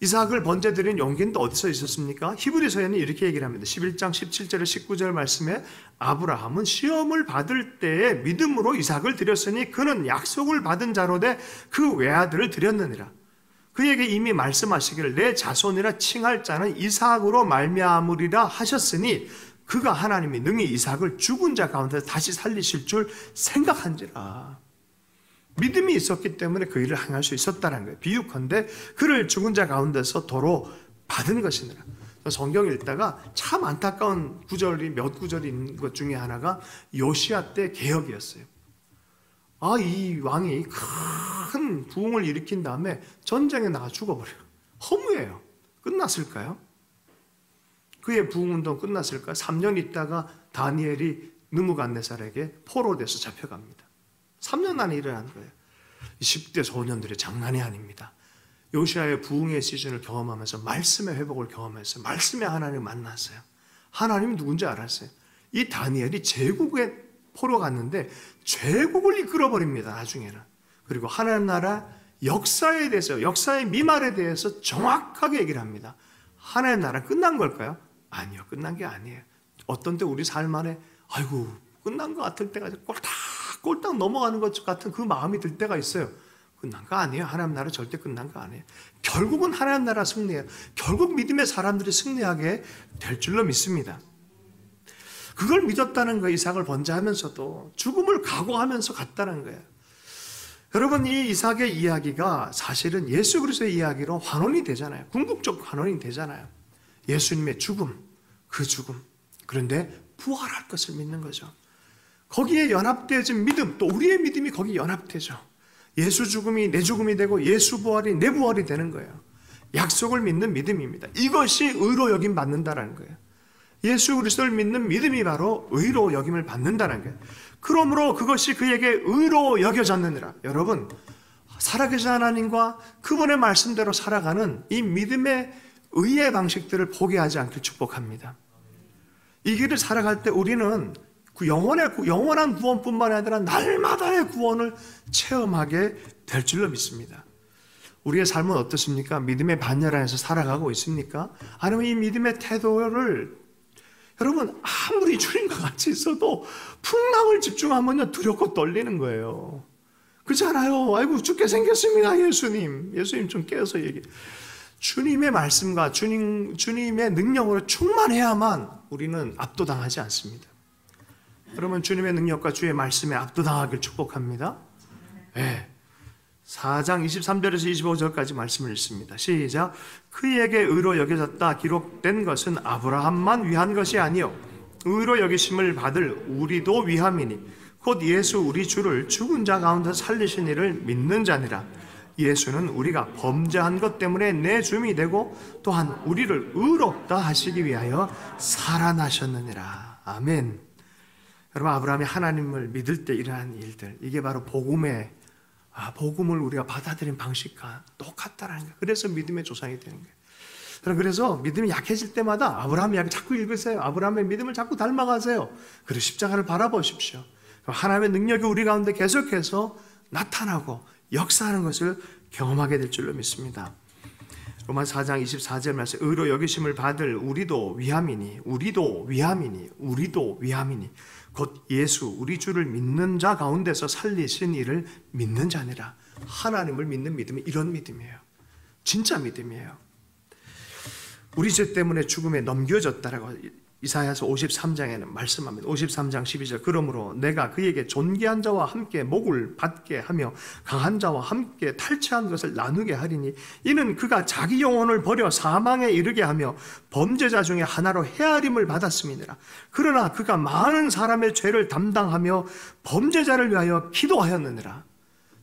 이삭을 번제드린 용기는 또 어디서 있었습니까? 히브리서에는 이렇게 얘기를 합니다. 11장 17절 19절 말씀에 아브라함은 시험을 받을 때에 믿음으로 이삭을 드렸으니 그는 약속을 받은 자로 돼 그 외아들을 드렸느니라. 그에게 이미 말씀하시기를 내 자손이라 칭할 자는 이삭으로 말미암으리라 하셨으니 그가 하나님이 능히 이삭을 죽은 자 가운데 다시 살리실 줄 생각한지라. 믿음이 있었기 때문에 그 일을 행할 수 있었다는 거예요. 비유컨대 그를 죽은 자 가운데서 도로 받은 것이니라. 성경 읽다가 참 안타까운 구절이 몇 구절이 있는 것 중에 하나가 요시야 때 개혁이었어요. 이 왕이 큰 부흥을 일으킨 다음에 전쟁에 나가 죽어버려요. 허무해요. 끝났을까요? 그의 부흥운동 끝났을까요? 3년 있다가 다니엘이 느부갓네살에게 포로돼서 잡혀갑니다. 3년 안에 일어난 거예요. 10대 소년들의 장난이 아닙니다. 요시야의 부흥의 시즌을 경험하면서 말씀의 회복을 경험해서 말씀의 하나님을 만났어요. 하나님이 누군지 알았어요. 이 다니엘이 제국에 포로 갔는데 제국을 이끌어버립니다. 나중에는. 그리고 하나님 나라 역사에 대해서, 역사의 미말에 대해서 정확하게 얘기를 합니다. 하나님 나라 끝난 걸까요? 아니요. 끝난 게 아니에요. 어떤 때 우리 삶 안에 아이고 끝난 것 같을 때가 꼴딱 넘어가는 것 같은 그 마음이 들 때가 있어요. 끝난 거 아니에요. 하나님 나라 절대 끝난 거 아니에요. 결국은 하나님 나라 승리해요. 결국 믿음의 사람들이 승리하게 될 줄로 믿습니다. 그걸 믿었다는 거예요. 이삭을 번제하면서도 죽음을 각오하면서 갔다는 거예요. 여러분, 이 이삭의 이야기가 사실은 예수 그리스도의 이야기로 환원이 되잖아요. 궁극적 환원이 되잖아요. 예수님의 죽음, 그 죽음. 그런데 부활할 것을 믿는 거죠. 거기에 연합되어진 믿음, 또 우리의 믿음이 거기에 연합되죠. 예수 죽음이 내 죽음이 되고 예수 부활이 내 부활이 되는 거예요. 약속을 믿는 믿음입니다. 이것이 의로 여김 받는다라는 거예요. 예수 그리스도를 믿는 믿음이 바로 의로 여김을 받는다는 거예요. 그러므로 그것이 그에게 의로 여겨졌느니라. 여러분, 살아계신 하나님과 그분의 말씀대로 살아가는 이 믿음의 의의 방식들을 포기하지 않길 축복합니다. 이 길을 살아갈 때 우리는 그 영원한 구원뿐만 아니라 날마다의 구원을 체험하게 될 줄로 믿습니다. 우리의 삶은 어떻습니까? 믿음의 반열 안에서 살아가고 있습니까? 아니면 이 믿음의 태도를 여러분 아무리 주님과 같이 있어도 풍랑을 집중하면요 두렵고 떨리는 거예요. 그렇잖아요. 아이고 죽게 생겼습니다. 예수님 좀 깨어서 얘기해. 주님의 말씀과 주님의 능력으로 충만해야만 우리는 압도당하지 않습니다. 여러분 주님의 능력과 주의 말씀에 압도당하길 축복합니다. 네. 4장 23절에서 25절까지 말씀을 읽습니다. 시작. 그에게 의로 여겨졌다 기록된 것은 아브라함만 위한 것이 아니요 의로 여기심을 받을 우리도 위함이니 곧 예수 우리 주를 죽은 자 가운데 살리신 이를 믿는 자니라. 예수는 우리가 범죄한 것 때문에 내 주임이 되고 또한 우리를 의롭다 하시기 위하여 살아나셨느니라. 아멘. 여러분 아브라함이 하나님을 믿을 때 일어난 일들, 이게 바로 복음을 우리가 받아들인 방식과 똑같다라는 거예요. 그래서 믿음의 조상이 되는 거예요. 그래서 믿음이 약해질 때마다 아브라함 이야기 자꾸 읽으세요. 아브라함의 믿음을 자꾸 닮아가세요. 그리고 십자가를 바라보십시오. 하나님의 능력이 우리 가운데 계속해서 나타나고 역사하는 것을 경험하게 될 줄로 믿습니다. 로마서 4장 24절 말씀, 의로 여기심을 받을 우리도 위함이니 곧 예수 우리 주를 믿는 자 가운데서 살리신 이를 믿는 자니라. 하나님을 믿는 믿음이 이런 믿음이에요. 진짜 믿음이에요. 우리 죄 때문에 죽음에 넘겨졌다라고 이사야서 53장에는 말씀합니다. 53장 12절. 그러므로 내가 그에게 존귀한 자와 함께 목을 받게 하며 강한 자와 함께 탈취한 것을 나누게 하리니 이는 그가 자기 영혼을 버려 사망에 이르게 하며 범죄자 중에 하나로 헤아림을 받았음이니라. 그러나 그가 많은 사람의 죄를 담당하며 범죄자를 위하여 기도하였느니라.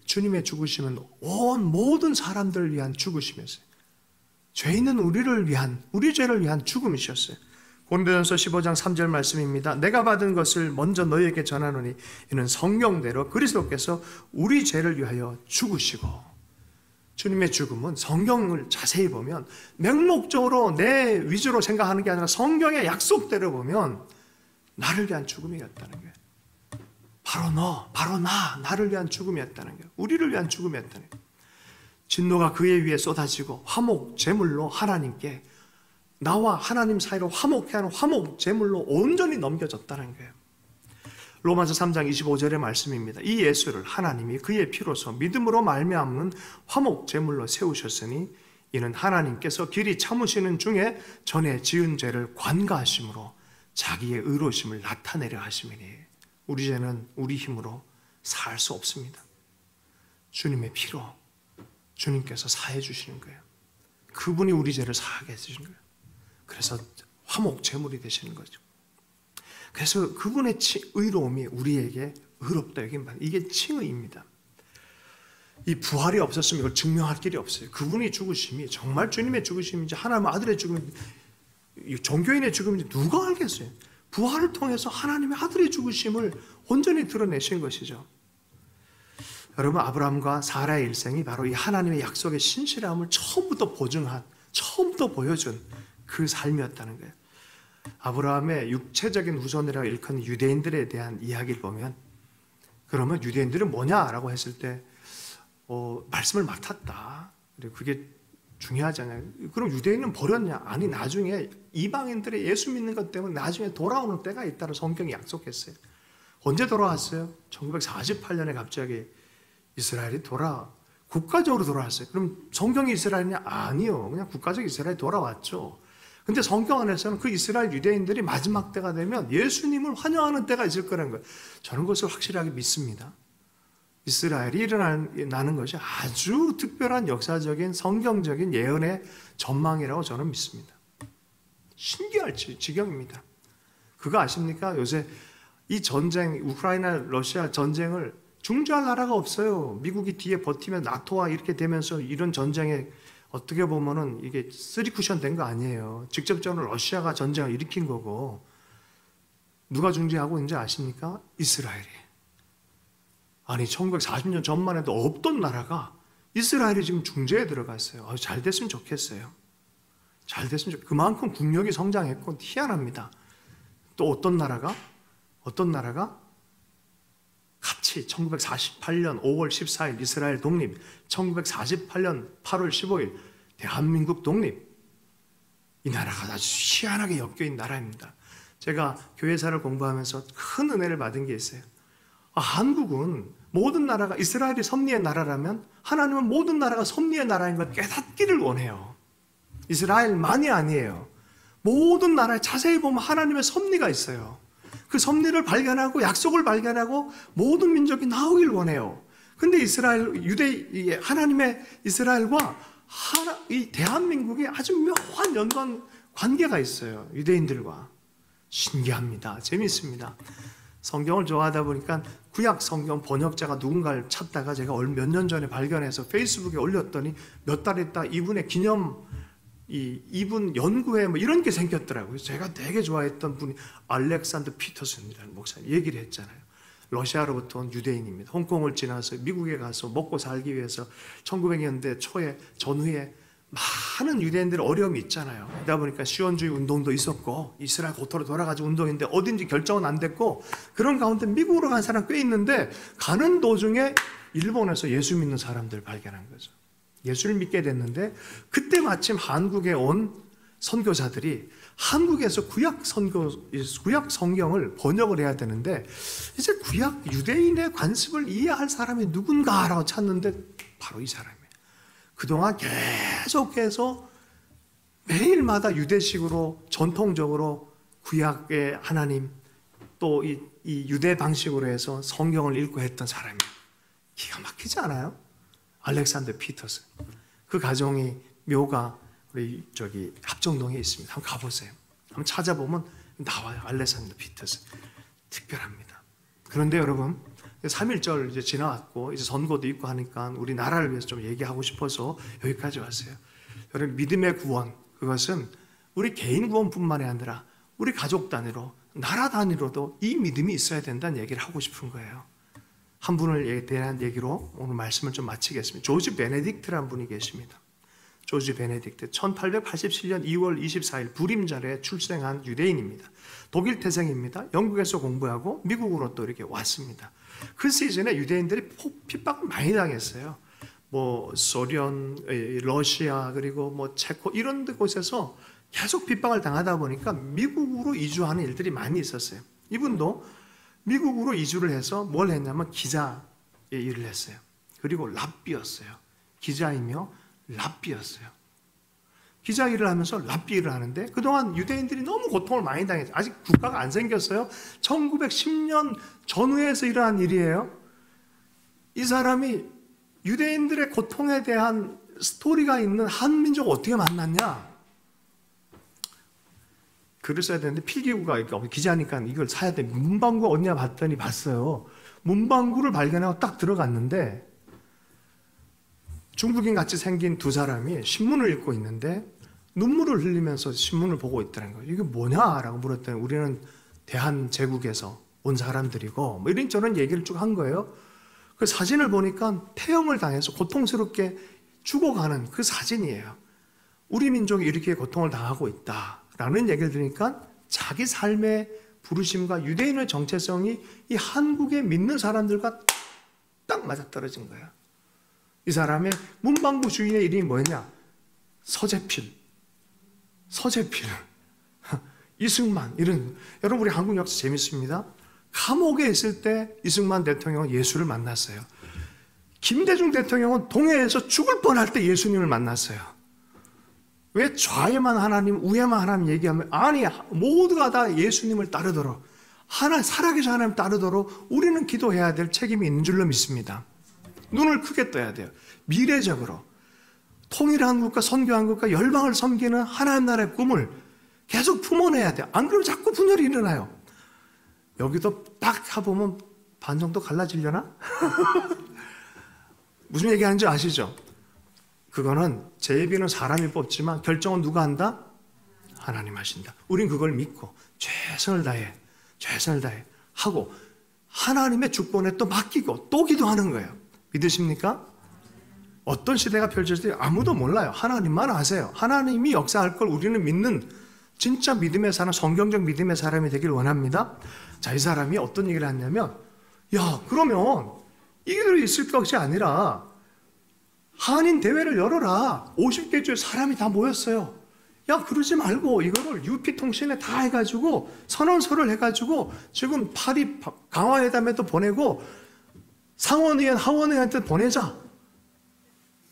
주님의 죽으심은 온 모든 사람들을 위한 죽으심이었어요. 죄 있는 우리를 위한, 우리 죄를 위한 죽음이셨어요. 고린도전서 15장 3절 말씀입니다. 내가 받은 것을 먼저 너희에게 전하노니 이는 성경대로 그리스도께서 우리 죄를 위하여 죽으시고. 주님의 죽음은 성경을 자세히 보면 맹목적으로 내 위주로 생각하는 게 아니라 성경의 약속대로 보면 나를 위한 죽음이었다는 거예요. 바로 나를 위한 죽음이었다는 거예요. 우리를 위한 죽음이었다는 거예요. 진노가 그의 위에 쏟아지고 화목 제물로 하나님께, 나와 하나님 사이로 화목해 하는 화목 제물로 온전히 넘겨졌다는 거예요. 로마서 3장 25절의 말씀입니다. 이 예수를 하나님이 그의 피로서 믿음으로 말미암는 화목 제물로 세우셨으니 이는 하나님께서 길이 참으시는 중에 전에 지은 죄를 관가하심으로 자기의 의로심을 나타내려 하심이니 우리 죄는 우리 힘으로 살 수 없습니다. 주님의 피로 주님께서 사해 주시는 거예요. 그분이 우리 죄를 사하게 해주시는 거예요. 그래서 화목 제물이 되시는 거죠. 그래서 그분의 의로움이 우리에게 의롭다 여긴 바, 이게 칭의입니다. 이 부활이 없었으면 이걸 증명할 길이 없어요. 그분이 죽으심이 정말 주님의 죽으심인지 하나님 아들의 죽음인지 종교인의 죽음인지 누가 알겠어요? 부활을 통해서 하나님의 아들의 죽으심을 온전히 드러내신 것이죠. 여러분 아브라함과 사라의 일생이 바로 이 하나님의 약속의 신실함을 처음부터 보증한, 처음부터 보여준 그 삶이었다는 거예요. 아브라함의 육체적인 후손이라고 일컫는 유대인들에 대한 이야기를 보면, 그러면 유대인들은 뭐냐라고 했을 때 말씀을 맡았다. 그리고 그게 중요하잖아요. 그럼 유대인은 버렸냐? 아니, 나중에 이방인들의 예수 믿는 것 때문에 나중에 돌아오는 때가 있다고 성경이 약속했어요. 언제 돌아왔어요? 1948년에 갑자기 이스라엘이 국가적으로 돌아왔어요. 그럼 성경이 이스라엘이냐? 아니요. 그냥 국가적 이스라엘이 돌아왔죠. 근데 성경 안에서는 그 이스라엘 유대인들이 마지막 때가 되면 예수님을 환영하는 때가 있을 거라는 거예요. 저는 그것을 확실하게 믿습니다. 이스라엘이 일어나는 것이 아주 특별한 역사적인 성경적인 예언의 전망이라고 저는 믿습니다. 신기할 지경입니다. 그거 아십니까? 요새 이 전쟁, 우크라이나 러시아 전쟁을 중재할 나라가 없어요. 미국이 뒤에 버티면 나토와 이렇게 되면서 이런 전쟁에 어떻게 보면은 이게 쓰리 쿠션 된 거 아니에요. 직접적으로 러시아가 전쟁을 일으킨 거고, 누가 중재하고 있는지 아십니까? 이스라엘이. 아니 1940년 전만 해도 없던 나라가 이스라엘이 지금 중재에 들어갔어요. 잘 됐으면 좋겠어요. 잘 됐으면 그만큼 국력이 성장했고 희한합니다. 또 어떤 나라가 같이 1948년 5월 14일 이스라엘 독립, 1948년 8월 15일 대한민국 독립. 이 나라가 아주 희한하게 엮여있는 나라입니다. 제가 교회사를 공부하면서 큰 은혜를 받은 게 있어요. 한국은 모든 나라가 이스라엘이 섭리의 나라라면 하나님은 모든 나라가 섭리의 나라인 걸 깨닫기를 원해요. 이스라엘만이 아니에요. 모든 나라에 자세히 보면 하나님의 섭리가 있어요. 그 섭리를 발견하고 약속을 발견하고 모든 민족이 나오길 원해요. 근데 하나님의 이스라엘과 이 대한민국이 아주 묘한 연관 관계가 있어요. 유대인들과. 신기합니다. 재미있습니다. 성경을 좋아하다 보니까 구약 성경 번역자가 누군가를 찾다가 제가 몇 년 전에 발견해서 페이스북에 올렸더니 몇 달 있다 이분의 기념, 이분 연구회 뭐 이런 게 생겼더라고요. 제가 되게 좋아했던 분이 알렉산더 피터슨이라는 목사님 얘기를 했잖아요. 러시아로부터 온 유대인입니다. 홍콩을 지나서 미국에 가서 먹고 살기 위해서 1900년대 초에 전후에 많은 유대인들의 어려움이 있잖아요. 그러다 보니까 시온주의 운동도 있었고 이스라엘 고토로 돌아가지고 운동인데 어딘지 결정은 안 됐고 그런 가운데 미국으로 간 사람 꽤 있는데 가는 도중에 일본에서 예수 믿는 사람들을 발견한 거죠. 예수를 믿게 됐는데 그때 마침 한국에 온 선교사들이 한국에서 구약 성경을 번역을 해야 되는데 이제 구약 유대인의 관습을 이해할 사람이 누군가라고 찾는데 바로 이 사람이에요. 그동안 계속해서 매일마다 유대식으로 전통적으로 구약의 하나님 또 이 유대 방식으로 해서 성경을 읽고 했던 사람이에요. 기가 막히지 않아요? 알렉산더 피터슨. 그 가정이 묘가 우리 합정동에 있습니다. 한번 가보세요. 한번 찾아보면 나와요. 알렉산더 피터슨. 특별합니다. 그런데 여러분 3.1절 이제 지나왔고 이제 선거도 있고 하니까 우리 나라를 위해서 좀 얘기하고 싶어서 여기까지 왔어요. 여러분 믿음의 구원 그것은 우리 개인 구원뿐만이 아니라 우리 가족 단위로 나라 단위로도 이 믿음이 있어야 된다는 얘기를 하고 싶은 거예요. 한 분을 대한 얘기로 오늘 말씀을 좀 마치겠습니다. 조지 베네딕트라는 분이 계십니다. 조지 베네딕트 1887년 2월 24일 불임절에 출생한 유대인입니다. 독일 태생입니다. 영국에서 공부하고 미국으로 또 이렇게 왔습니다. 그 시즌에 유대인들이 핍박을 많이 당했어요. 뭐 소련, 러시아 그리고 뭐 체코 이런 곳에서 계속 핍박을 당하다 보니까 미국으로 이주하는 일들이 많이 있었어요. 이분도 미국으로 이주를 해서 뭘 했냐면 기자의 일을 했어요. 그리고 랍비였어요. 기자이며 랍비였어요. 기자 일을 하면서 랍비 일을 하는데 그동안 유대인들이 너무 고통을 많이 당했어요. 아직 국가가 안 생겼어요. 1910년 전후에서 일어난 일이에요. 이 사람이 유대인들의 고통에 대한 스토리가 있는 한민족을 어떻게 만났냐? 글을 써야 되는데 필기구가 기자니까 이걸 사야 돼. 문방구가 어디냐 봤더니 봤어요. 문방구를 발견하고 딱 들어갔는데 중국인 같이 생긴 두 사람이 신문을 읽고 있는데 눈물을 흘리면서 신문을 보고 있다는 거예요. 이게 뭐냐라고 물었더니 우리는 대한제국에서 온 사람들이고 뭐 이런저런 얘기를 쭉 한 거예요. 그 사진을 보니까 태형을 당해서 고통스럽게 죽어가는 그 사진이에요. 우리 민족이 이렇게 고통을 당하고 있다라는 얘기를 들으니까 자기 삶의 부르심과 유대인의 정체성이 이 한국에 믿는 사람들과 딱 맞아떨어진 거예요. 이 사람의 문방구 주인의 이름이 뭐였냐? 서재필, 이승만 이런. 여러분 우리 한국 역사 재밌습니다. 감옥에 있을 때 이승만 대통령은 예수를 만났어요. 김대중 대통령은 동해에서 죽을 뻔할 때 예수님을 만났어요. 왜 좌에만 하나님, 우에만 하나님 얘기하면 아니 모두가 다 예수님을 따르도록 살아계신 하나님 따르도록 우리는 기도해야 될 책임이 있는 줄로 믿습니다. 눈을 크게 떠야 돼요. 미래적으로 통일한국과 선교한국과 열방을 섬기는 하나님 나라의 꿈을 계속 품어내야 돼요. 안 그러면 자꾸 분열이 일어나요. 여기도 딱 해보면 반 정도 갈라지려나? 무슨 얘기하는지 아시죠? 그거는 제비는 사람이 뽑지만 결정은 누가 한다? 하나님 하신다. 우린 그걸 믿고 최선을 다해 하고 하나님의 주권에 또 맡기고 또 기도하는 거예요. 믿으십니까? 어떤 시대가 펼쳐질지 아무도 몰라요. 하나님만 아세요. 하나님이 역사할 걸 우리는 믿는 진짜 믿음의 사람, 성경적 믿음의 사람이 되길 원합니다. 자, 이 사람이 어떤 얘기를 했냐면, 야, 그러면 이게 있을 것이 아니라 한인 대회를 열어라. 50개 주에 사람이 다 모였어요. 야, 그러지 말고 이거를 UP통신에 다 해가지고 선언서를 해가지고 지금 파리 강화회담에도 보내고 상원의원, 하원의원한테 보내자.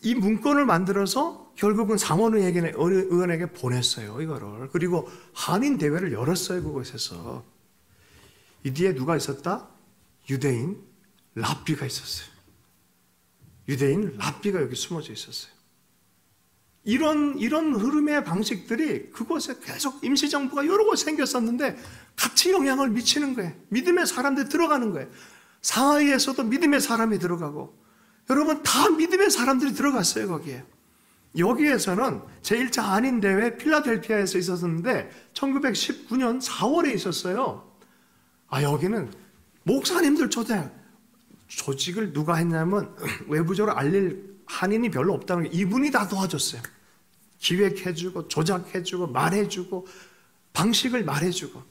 이 문건을 만들어서 결국은 상원의원에게 보냈어요, 이거를. 그리고 한인 대회를 열었어요, 그곳에서. 이 뒤에 누가 있었다? 유대인 랍비가 있었어요. 유대인 랍비가 여기 숨어져 있었어요. 이런 흐름의 방식들이 그곳에 계속 임시정부가 여러 곳 생겼었는데 같이 영향을 미치는 거예요. 믿음의 사람들이 들어가는 거예요. 상하이에서도 믿음의 사람이 들어가고, 여러분 다 믿음의 사람들이 들어갔어요, 거기에. 여기에서는 제1차 한인대회 필라델피아에서 있었는데 1919년 4월에 있었어요. 여기는 목사님들 조직을 누가 했냐면 외부적으로 알릴 한인이 별로 없다는 게 이분이 다 도와줬어요. 기획해주고 조작해주고 말해주고 방식을 말해주고,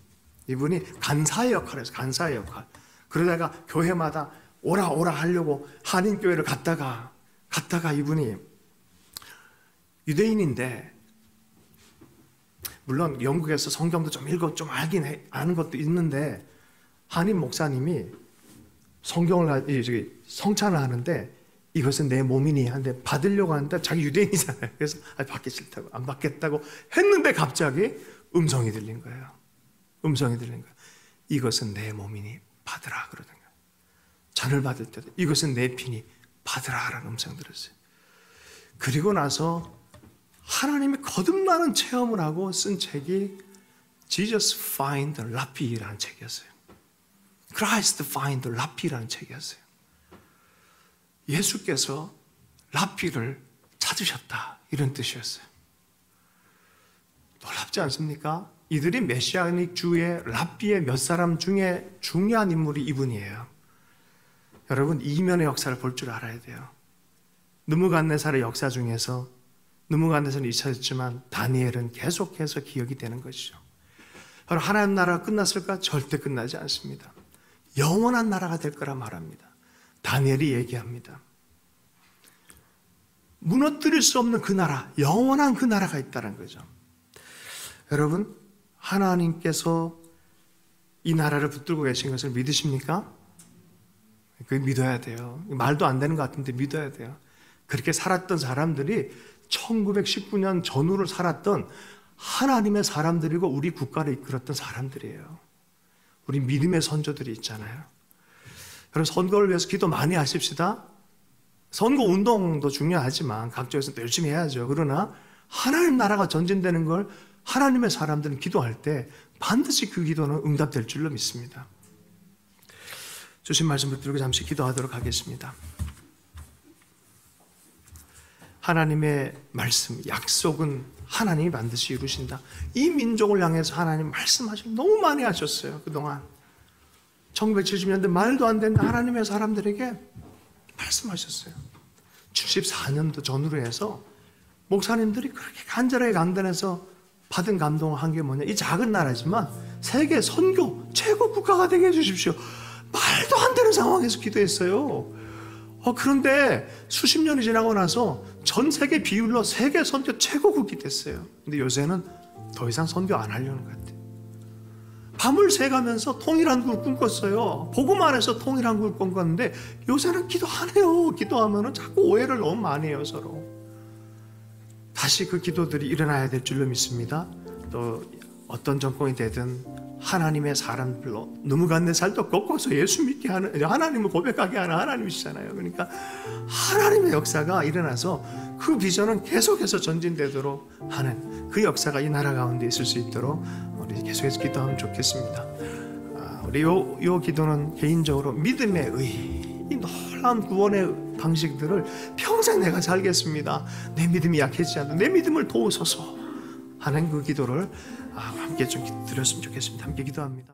이분이 간사의 역할을 했어요. 간사의 역할. 그러다가 교회마다 오라 하려고 한인교회를 갔다가 이분이 유대인인데, 물론 영국에서 성경도 좀 읽고 좀 아는 것도 있는데, 한인 목사님이 성찬을 하는데 이것은 내 몸이니 하는데 받으려고 하는데 자기 유대인이잖아요. 그래서 받기 싫다고 안 받겠다고 했는데 갑자기 음성이 들린 거예요. 이것은 내 몸이니 받으라 그러던 거예요. 잔을 받을 때도 이것은 내 피니 받으라 라는 음성 들었어요. 그리고 나서 하나님이 거듭나는 체험을 하고 쓴 책이 Jesus Find Rappi라는 책이었어요. Christ Find Rappi라는 책이었어요. 예수께서 랍비를 찾으셨다, 이런 뜻이었어요. 놀랍지 않습니까? 이들이 메시아닉 주의 랍비의 몇 사람 중에 중요한 인물이 이분이에요. 여러분, 이면의 역사를 볼 줄 알아야 돼요. 느부갓네살의 역사 중에서 느부갓네살은 잊혀졌지만 다니엘은 계속해서 기억이 되는 것이죠. 여러분, 하나님 나라가 끝났을까? 절대 끝나지 않습니다. 영원한 나라가 될 거라 말합니다. 다니엘이 얘기합니다. 무너뜨릴 수 없는 그 나라, 영원한 그 나라가 있다는 거죠. 여러분, 하나님께서 이 나라를 붙들고 계신 것을 믿으십니까? 그게 믿어야 돼요. 말도 안 되는 것 같은데 믿어야 돼요. 그렇게 살았던 사람들이 1919년 전후를 살았던 하나님의 사람들이고 우리 국가를 이끌었던 사람들이에요. 우리 믿음의 선조들이 있잖아요. 여러분, 선거를 위해서 기도 많이 하십시다. 선거 운동도 중요하지만 각지에서 열심히 해야죠. 그러나 하나님 나라가 전진되는 걸 하나님의 사람들은 기도할 때 반드시 그 기도는 응답될 줄로 믿습니다. 주신 말씀 붙들고 잠시 기도하도록 하겠습니다. 하나님의 말씀, 약속은 하나님이 반드시 이루신다. 이 민족을 향해서 하나님 말씀하시고 너무 많이 하셨어요. 그동안 1970년대 말도 안 되는 하나님의 사람들에게 말씀하셨어요. 74년도 전후로 해서 목사님들이 그렇게 간절하게 강단해서 받은 감동을 한 게 뭐냐, 이 작은 나라지만 세계 선교 최고 국가가 되게 해주십시오. 말도 안 되는 상황에서 기도했어요. 그런데 수십 년이 지나고 나서 전 세계 비율로 세계 선교 최고국이 됐어요. 근데 요새는 더 이상 선교 안 하려는 것 같아요. 밤을 새가면서 통일한국을 꿈꿨어요. 복음만 해서 통일한국을 꿈꿨는데 요새는 기도 안 해요. 기도하면 자꾸 오해를 너무 많이 해요, 서로. 다시 그 기도들이 일어나야 될 줄로 믿습니다. 또 어떤 정권이 되든 하나님의 사람들로 느부갓네살도 꺾어서 예수 믿게 하는, 하나님을 고백하게 하는 하나님이시잖아요. 그러니까 하나님의 역사가 일어나서 그 비전은 계속해서 전진되도록 하는 그 역사가 이 나라 가운데 있을 수 있도록 우리 계속해서 기도하면 좋겠습니다. 우리 요 기도는 개인적으로 믿음의 의, 이 놀라운 구원의 방식들을 평생 내가 살겠습니다. 내 믿음이 약해지지 않는 내 믿음을 도우소서 하는 그 기도를 함께 좀 드렸으면 좋겠습니다. 함께 기도합니다.